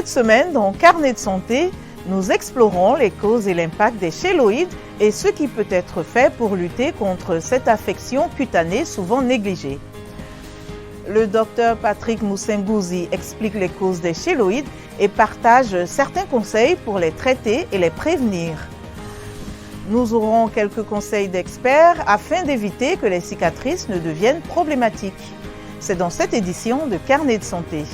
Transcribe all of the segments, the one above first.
Cette semaine, dans Carnet de santé, nous explorons les causes et l'impact des chéloïdes et ce qui peut être fait pour lutter contre cette affection cutanée souvent négligée. Le docteur Patrick Moussengouzi explique les causes des chéloïdes et partage certains conseils pour les traiter et les prévenir. Nous aurons quelques conseils d'experts afin d'éviter que les cicatrices ne deviennent problématiques. C'est dans cette édition de Carnet de santé.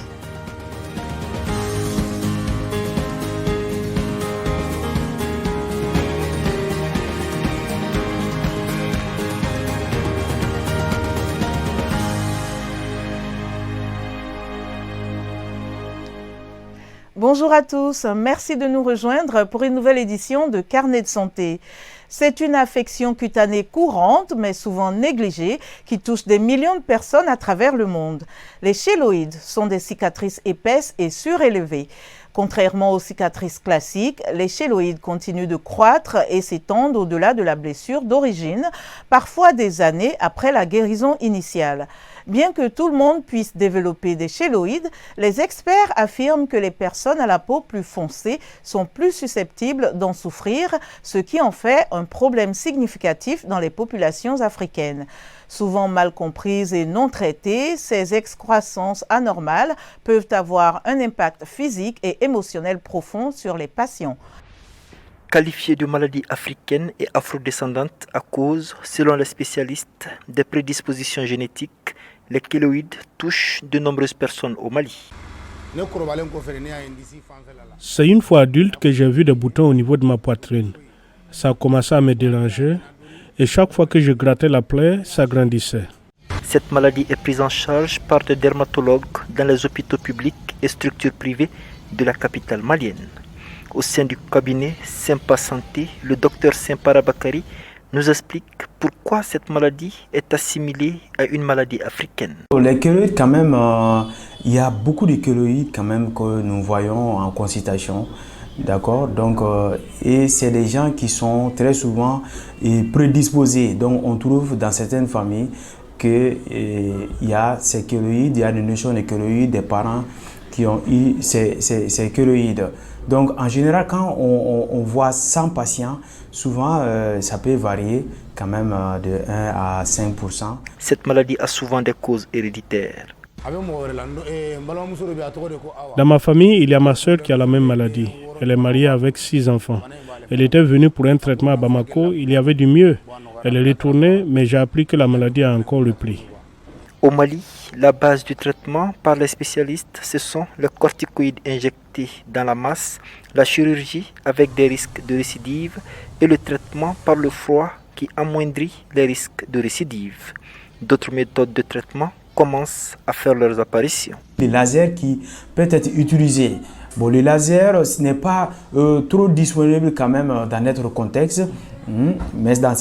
Bonjour à tous, merci de nous rejoindre pour une nouvelle édition de Carnet de santé. C'est une affection cutanée courante, mais souvent négligée, qui touche des millions de personnes à travers le monde. Les chéloïdes sont des cicatrices épaisses et surélevées. Contrairement aux cicatrices classiques, les chéloïdes continuent de croître et s'étendent au-delà de la blessure d'origine, parfois des années après la guérison initiale. Bien que tout le monde puisse développer des chéloïdes, les experts affirment que les personnes à la peau plus foncée sont plus susceptibles d'en souffrir, ce qui en fait un problème significatif dans les populations africaines. Souvent mal comprises et non traitées, ces excroissances anormales peuvent avoir un impact physique et émotionnel profond sur les patients. Qualifiées de maladies africaines et afrodescendantes à cause, selon les spécialistes, des prédispositions génétiques, les chéloïdes touchent de nombreuses personnes au Mali. C'est une fois adulte que j'ai vu des boutons au niveau de ma poitrine. Ça a commencé à me déranger et chaque fois que je grattais la plaie, ça grandissait. Cette maladie est prise en charge par des dermatologues dans les hôpitaux publics et structures privées de la capitale malienne. Au sein du cabinet Sympa Santé, le docteur Simpara Bakari nous explique pourquoi cette maladie est assimilée à une maladie africaine. Les chéloïdes, quand même, il y a beaucoup de chéloïdes quand même que nous voyons en consultation. D'accord, donc, et c'est des gens qui sont très souvent prédisposés. Donc, on trouve dans certaines familles qu'il y a ces chéloïdes, il y a une notion de chéloïdes, des parents qui ont eu ces chéloïdes. Donc, en général, quand on voit 100 patients, souvent, ça peut varier quand même de 1 à 5%. Cette maladie a souvent des causes héréditaires. Dans ma famille, il y a ma sœur qui a la même maladie. Elle est mariée avec 6 enfants. Elle était venue pour un traitement à Bamako, il y avait du mieux. Elle est retournée, mais j'ai appris que la maladie a encore repris. Au Mali, la base du traitement par les spécialistes, ce sont les corticoïdes injectés dans la masse, la chirurgie avec des risques de récidive et le traitement par le froid qui amoindrit les risques de récidive. D'autres méthodes de traitement commencent à faire leurs apparitions. Les lasers qui peuvent être utilisés. Bon, le laser, ce n'est pas trop disponible quand même dans notre contexte, mais dans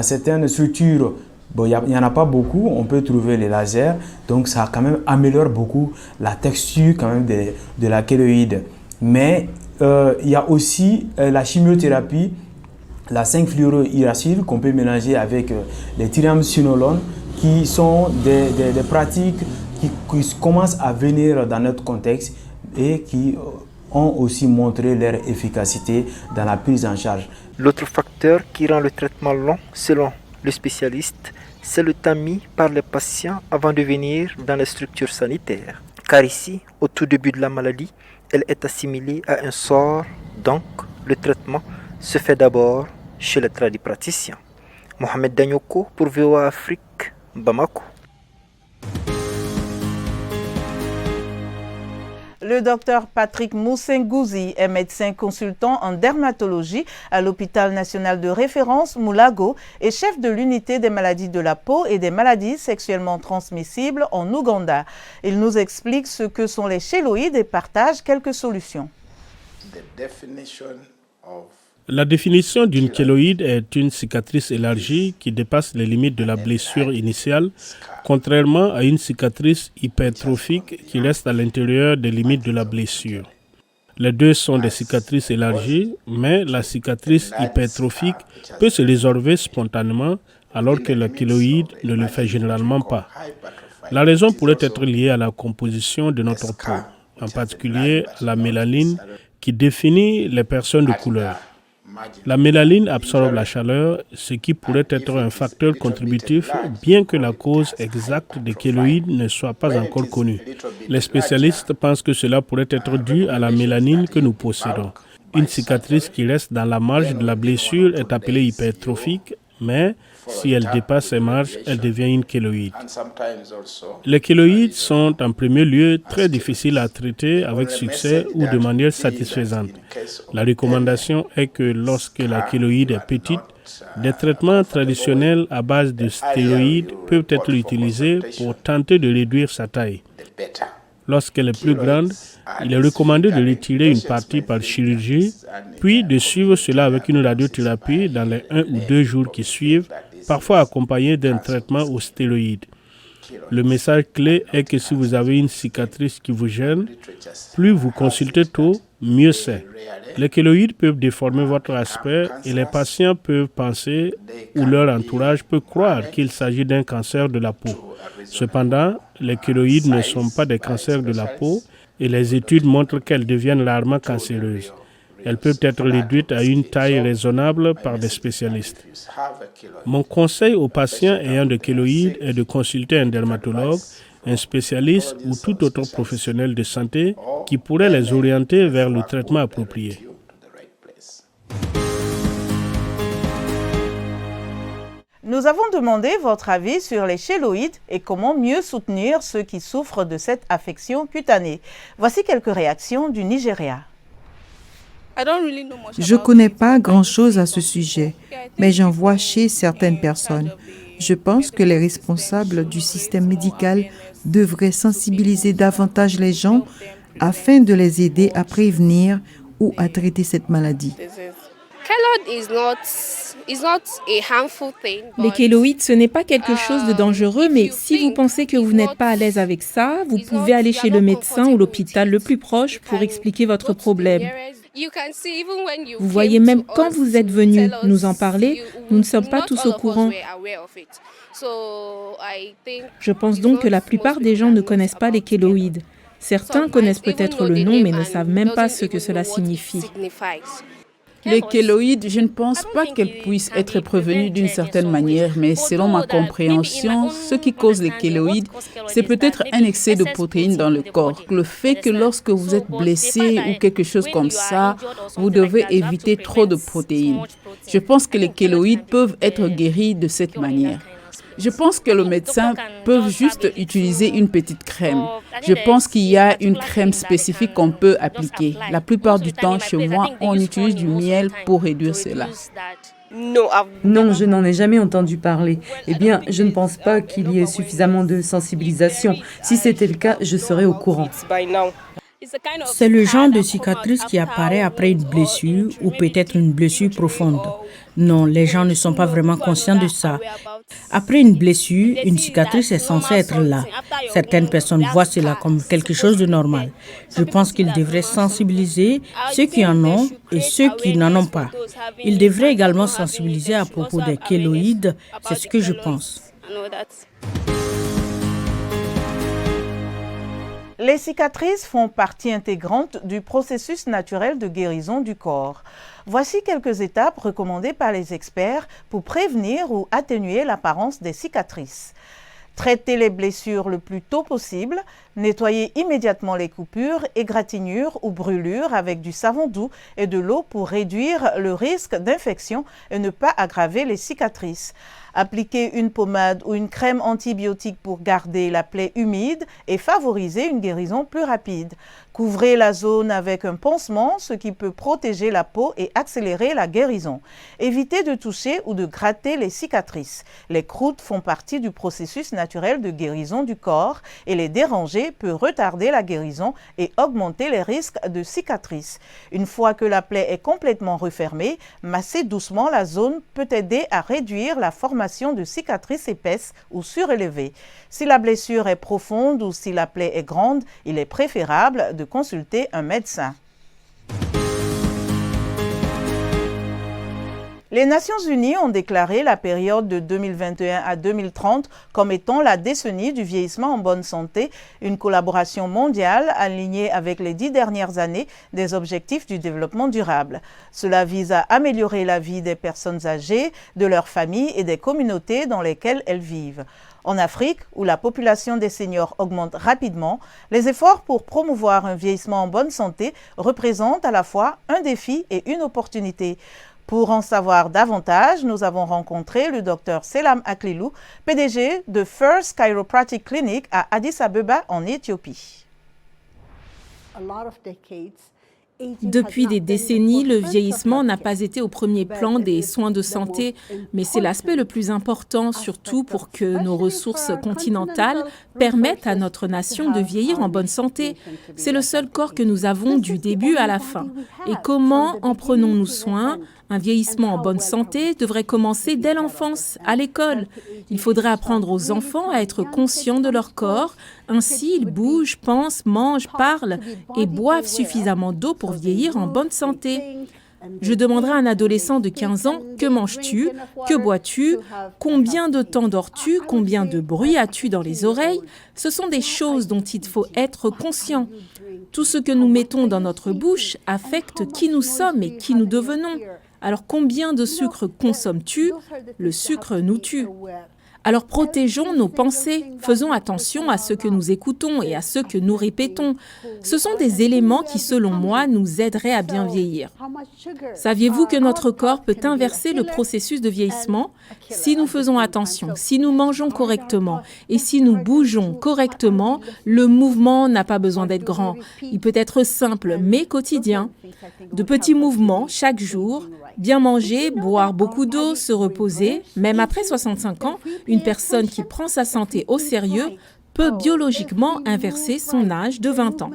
certaines structures, bon, il n'y en a pas beaucoup, on peut trouver les lasers, donc ça quand même améliore beaucoup la texture quand même de la chéloïde. Mais il y a aussi la chimiothérapie, la 5-fluorouracile qu'on peut mélanger avec les triamcinolones, qui sont des pratiques qui commencent à venir dans notre contexte et qui ont aussi montré leur efficacité dans la prise en charge. L'autre facteur qui rend le traitement long, selon le spécialiste, c'est le temps mis par les patients avant de venir dans les structures sanitaires. Car ici, au tout début de la maladie, elle est assimilée à un sort, donc le traitement se fait d'abord chez les tradipraticiens. Mohamed Danyoko pour VOA Afrique, Bamako. Le docteur Patrick Moussengouzi est médecin consultant en dermatologie à l'hôpital national de référence Moulago et chef de l'unité des maladies de la peau et des maladies sexuellement transmissibles en Ouganda. Il nous explique ce que sont les chéloïdes et partage quelques solutions. La définition d'une chéloïde est une cicatrice élargie qui dépasse les limites de la blessure initiale, contrairement à une cicatrice hypertrophique qui reste à l'intérieur des limites de la blessure. Les deux sont des cicatrices élargies, mais la cicatrice hypertrophique peut se résorber spontanément alors que la chéloïde ne le fait généralement pas. La raison pourrait être liée à la composition de notre peau. en particulier à la mélanine, qui définit les personnes de couleur. La mélanine absorbe la chaleur, ce qui pourrait être un facteur contributif, bien que la cause exacte des kéloïdes ne soit pas encore connue. Les spécialistes pensent que cela pourrait être dû à la mélanine que nous possédons. Une cicatrice qui reste dans la marge de la blessure est appelée hypertrophique, mais si elle dépasse ces marges, elle devient une kéloïde. Les kéloïdes sont en premier lieu très difficiles à traiter avec succès ou de manière satisfaisante. La recommandation est que lorsque la kéloïde est petite, des traitements traditionnels à base de stéroïdes peuvent être utilisés pour tenter de réduire sa taille. Lorsqu'elle est plus grande, il est recommandé de retirer une partie par chirurgie, puis de suivre cela avec une radiothérapie dans les 1 ou 2 jours qui suivent, parfois accompagné d'un traitement aux stéroïdes. Le message clé est que si vous avez une cicatrice qui vous gêne, plus vous consultez tôt, mieux c'est. Les kéloïdes peuvent déformer votre aspect et les patients peuvent penser ou leur entourage peut croire qu'il s'agit d'un cancer de la peau. Cependant, les kéloïdes ne sont pas des cancers de la peau et les études montrent qu'elles deviennent rarement cancéreuses. Elles peuvent être réduites à une taille raisonnable par des spécialistes. Mon conseil aux patients ayant de kéloïdes est de consulter un dermatologue, un spécialiste ou tout autre professionnel de santé qui pourrait les orienter vers le traitement approprié. Nous avons demandé votre avis sur les chéloïdes et comment mieux soutenir ceux qui souffrent de cette affection cutanée. Voici quelques réactions du Nigeria. Je ne connais pas grand-chose à ce sujet, mais j'en vois chez certaines personnes. Je pense que les responsables du système médical devraient sensibiliser davantage les gens afin de les aider à prévenir ou à traiter cette maladie. Les kéloïdes, ce n'est pas quelque chose de dangereux, mais si vous pensez que vous n'êtes pas à l'aise avec ça, vous pouvez aller chez le médecin ou l'hôpital le plus proche pour expliquer votre problème. Vous voyez, même quand vous êtes venu nous en parler, nous ne sommes pas tous au courant. Je pense donc que la plupart des gens ne connaissent pas les kéloïdes. Certains connaissent peut-être le nom, mais ne savent même pas ce que cela signifie. Les kéloïdes, je ne pense pas qu'elles puissent être prévenues d'une certaine manière, mais selon ma compréhension, ce qui cause les kéloïdes, c'est peut-être un excès de protéines dans le corps. Le fait que lorsque vous êtes blessé ou quelque chose comme ça, vous devez éviter trop de protéines. Je pense que les kéloïdes peuvent être guéris de cette manière. Je pense que le médecin peut juste utiliser une petite crème. Je pense qu'il y a une crème spécifique qu'on peut appliquer. La plupart du temps, chez moi, on utilise du miel pour réduire cela. Non, je n'en ai jamais entendu parler. Eh bien, je ne pense pas qu'il y ait suffisamment de sensibilisation. Si c'était le cas, je serais au courant. C'est le genre de cicatrice qui apparaît après une blessure ou peut-être une blessure profonde. Non, les gens ne sont pas vraiment conscients de ça. Après une blessure, une cicatrice est censée être là. Certaines personnes voient cela comme quelque chose de normal. Je pense qu'ils devraient sensibiliser ceux qui en ont et ceux qui n'en ont pas. Ils devraient également sensibiliser à propos des kéloïdes, c'est ce que je pense. Les cicatrices font partie intégrante du processus naturel de guérison du corps. Voici quelques étapes recommandées par les experts pour prévenir ou atténuer l'apparence des cicatrices. Traitez les blessures le plus tôt possible, nettoyez immédiatement les coupures, égratignures ou brûlures avec du savon doux et de l'eau pour réduire le risque d'infection et ne pas aggraver les cicatrices. Appliquez une pommade ou une crème antibiotique pour garder la plaie humide et favoriser une guérison plus rapide. Couvrez la zone avec un pansement, ce qui peut protéger la peau et accélérer la guérison. Évitez de toucher ou de gratter les cicatrices. Les croûtes font partie du processus naturel de guérison du corps et les déranger peut retarder la guérison et augmenter les risques de cicatrices. Une fois que la plaie est complètement refermée, masser doucement la zone peut aider à réduire la formation de cicatrices épaisses ou surélevées. Si la blessure est profonde ou si la plaie est grande, il est préférable de consulter un médecin. Les Nations Unies ont déclaré la période de 2021 à 2030 comme étant la décennie du vieillissement en bonne santé, une collaboration mondiale alignée avec les 10 dernières années des objectifs du développement durable. Cela vise à améliorer la vie des personnes âgées, de leurs familles et des communautés dans lesquelles elles vivent. En Afrique, où la population des seniors augmente rapidement, les efforts pour promouvoir un vieillissement en bonne santé représentent à la fois un défi et une opportunité. Pour en savoir davantage, nous avons rencontré le Dr Selam Aklilou, PDG de First Chiropractic Clinic à Addis Abeba en Éthiopie. Depuis des décennies, le vieillissement n'a pas été au premier plan des soins de santé, mais c'est l'aspect le plus important, surtout pour que nos ressources continentales permettent à notre nation de vieillir en bonne santé. C'est le seul corps que nous avons du début à la fin. Et comment en prenons-nous soin ? Un vieillissement en bonne santé devrait commencer dès l'enfance, à l'école. Il faudrait apprendre aux enfants à être conscients de leur corps. Ainsi, ils bougent, pensent, mangent, parlent et boivent suffisamment d'eau pour vieillir en bonne santé. Je demanderai à un adolescent de 15 ans, que manges-tu? Que bois-tu? Combien de temps dors-tu? Combien de bruit as-tu dans les oreilles? Ce sont des choses dont il faut être conscient. Tout ce que nous mettons dans notre bouche affecte qui nous sommes et qui nous devenons. Alors combien de sucre consommes-tu? Le sucre nous tue. Alors protégeons nos pensées, faisons attention à ce que nous écoutons et à ce que nous répétons. Ce sont des éléments qui, selon moi, nous aideraient à bien vieillir. Saviez-vous que notre corps peut inverser le processus de vieillissement? Si nous faisons attention, si nous mangeons correctement et si nous bougeons correctement, le mouvement n'a pas besoin d'être grand. Il peut être simple, mais quotidien. De petits mouvements chaque jour, bien manger, boire beaucoup d'eau, se reposer, même après 65 ans, une personne qui prend sa santé au sérieux peut biologiquement inverser son âge de 20 ans.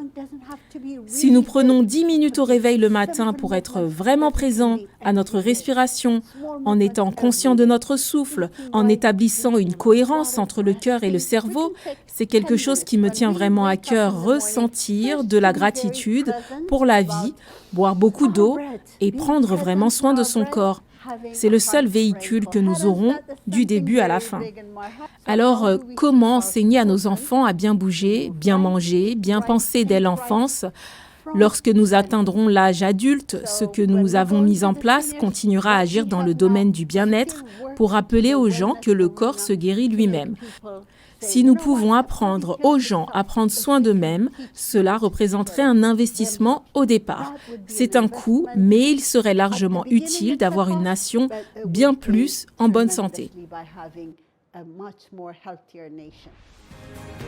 Si nous prenons 10 minutes au réveil le matin pour être vraiment présents à notre respiration, en étant conscients de notre souffle, en établissant une cohérence entre le cœur et le cerveau, c'est quelque chose qui me tient vraiment à cœur, ressentir de la gratitude pour la vie, boire beaucoup d'eau et prendre vraiment soin de son corps. C'est le seul véhicule que nous aurons du début à la fin. Alors, comment enseigner à nos enfants à bien bouger, bien manger, bien penser dès l'enfance ? Lorsque nous atteindrons l'âge adulte, ce que nous avons mis en place continuera à agir dans le domaine du bien-être pour rappeler aux gens que le corps se guérit lui-même. Si nous pouvons apprendre aux gens à prendre soin d'eux-mêmes, cela représenterait un investissement au départ. C'est un coût, mais il serait largement utile d'avoir une nation bien plus en bonne santé.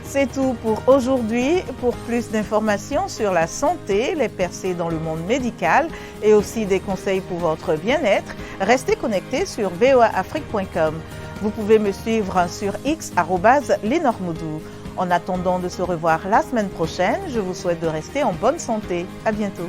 C'est tout pour aujourd'hui. Pour plus d'informations sur la santé, les percées dans le monde médical et aussi des conseils pour votre bien-être, restez connectés sur voaafrique.com. Vous pouvez me suivre sur X @LenorMoudou. En attendant de se revoir la semaine prochaine, je vous souhaite de rester en bonne santé. À bientôt.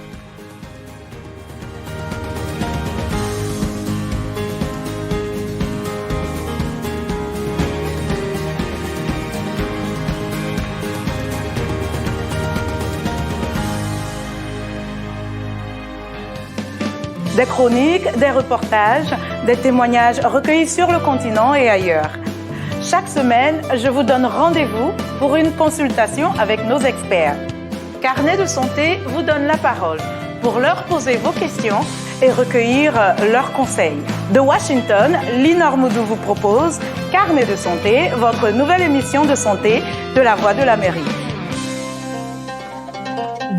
Des chroniques, des reportages, des témoignages recueillis sur le continent et ailleurs. Chaque semaine, je vous donne rendez-vous pour une consultation avec nos experts. Carnet de santé vous donne la parole pour leur poser vos questions et recueillir leurs conseils. De Washington, LenorMoudou vous propose Carnet de santé, votre nouvelle émission de santé de la Voix de l'Amérique.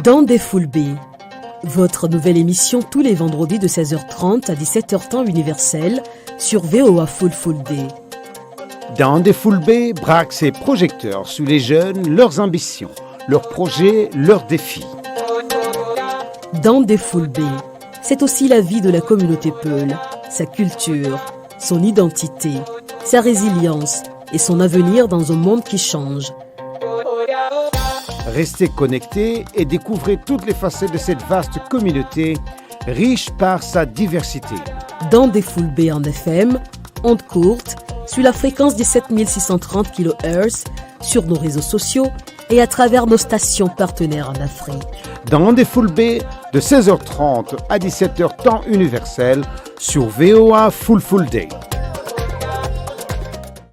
Dans des Fulbe, votre nouvelle émission tous les vendredis de 16h30 à 17h temps universel sur VOA Fulbe. Dans des Fulbe braque ses projecteurs sous les jeunes, leurs ambitions, leurs projets, leurs défis. Dans des Fulbe, c'est aussi la vie de la communauté Peul, sa culture, son identité, sa résilience et son avenir dans un monde qui change. Restez connectés et découvrez toutes les facettes de cette vaste communauté, riche par sa diversité. Dans des Fulbe en FM, ondes courtes, sur la fréquence des 7630 kHz, sur nos réseaux sociaux et à travers nos stations partenaires en Afrique. Dans des Fulbe, de 16h30 à 17h temps universel sur VOA Full Day.